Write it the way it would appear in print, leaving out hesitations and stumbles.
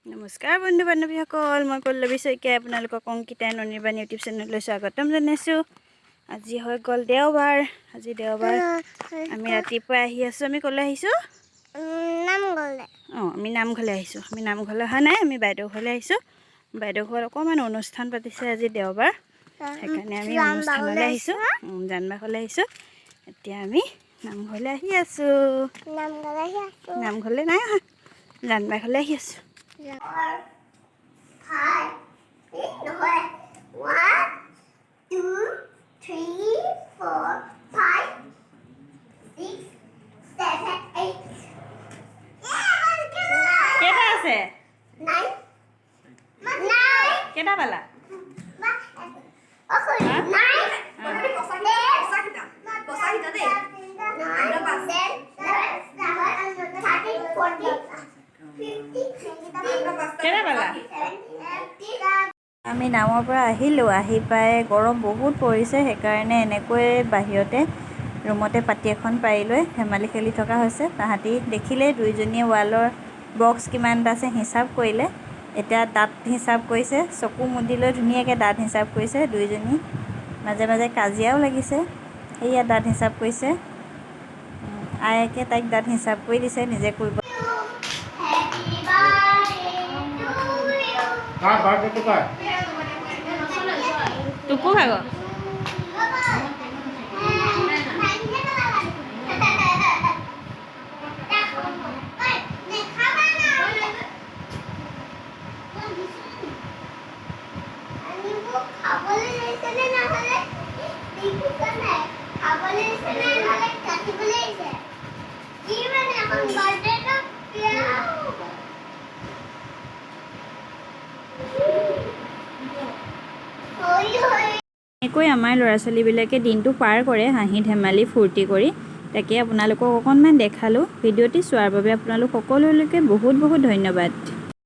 নমস্কাৰ বন্ধু বান্ধৱীসকল, মই পল্লৱী শইকীয়াই আপোনালোকক অংকিতা ননিৰ্বাণ ইউটিউব চেনেললৈ স্বাগতম জনাইছোঁ। আজি হৈ গ'ল দেওবাৰ। আজি দেওবাৰ আমি ৰাতিপুৱা আহি আছোঁ। আমি ক'লৈ আহিছোঁ? নামঘৰলৈ। আমি নামঘৰলৈ আহিছোঁ। আমি নামঘৰলৈ অহা নাই, আমি বাইদেউ ঘৰলৈ আহিছোঁ। বাইদেউ ঘৰত অকণমান অনুষ্ঠান পাতিছে আজি দেওবাৰ, সেইকাৰণে আমি অনুষ্ঠানলৈ আহিছোঁ। জানবাহলৈ আহিছোঁ। এতিয়া আমি নামঘৰলৈ আহি আছোঁ। নামঘৰলৈ নাই অহা, জানবাহলৈ আহি আছোঁ। কেইটা আছে? কেইটা পালা? আমি নামৰ পৰা আহিলোঁ। আহি পাই গৰম বহুত পৰিছে, সেইকাৰণে এনেকৈ বাহিৰতে ৰুমতে পাতি এখন পাৰি লৈ ধেমালি খেলি থকা হৈছে। তাহাঁতি দেখিলেই দুইজনীয়ে ৱালৰ বক্স কিমানটা আছে হিচাপ কৰিলে। এতিয়া দাঁত হিচাপ কৰিছে, চকু মুদি লৈ ধুনীয়াকৈ দাঁত হিচাপ কৰিছে। দুইজনী মাজে মাজে কাজিয়াও লাগিছে। সেয়া দাঁত হিচাপ কৰিছে। আয়েকে তাইক দাঁত হিচাপ কৰি দিছে, নিজে কৰিব। টুকু ভাগ এনেকৈ আমাৰ ল'ৰা ছোৱালীবিলাকে দিনটো পাৰ কৰে হাঁহি ধেমালি ফূৰ্তি কৰি। তাকে আপোনালোকক অকণমান দেখালোঁ। ভিডিঅ'টি চোৱাৰ বাবে আপোনালোক সকলোলৈকে বহুত বহুত ধন্যবাদ।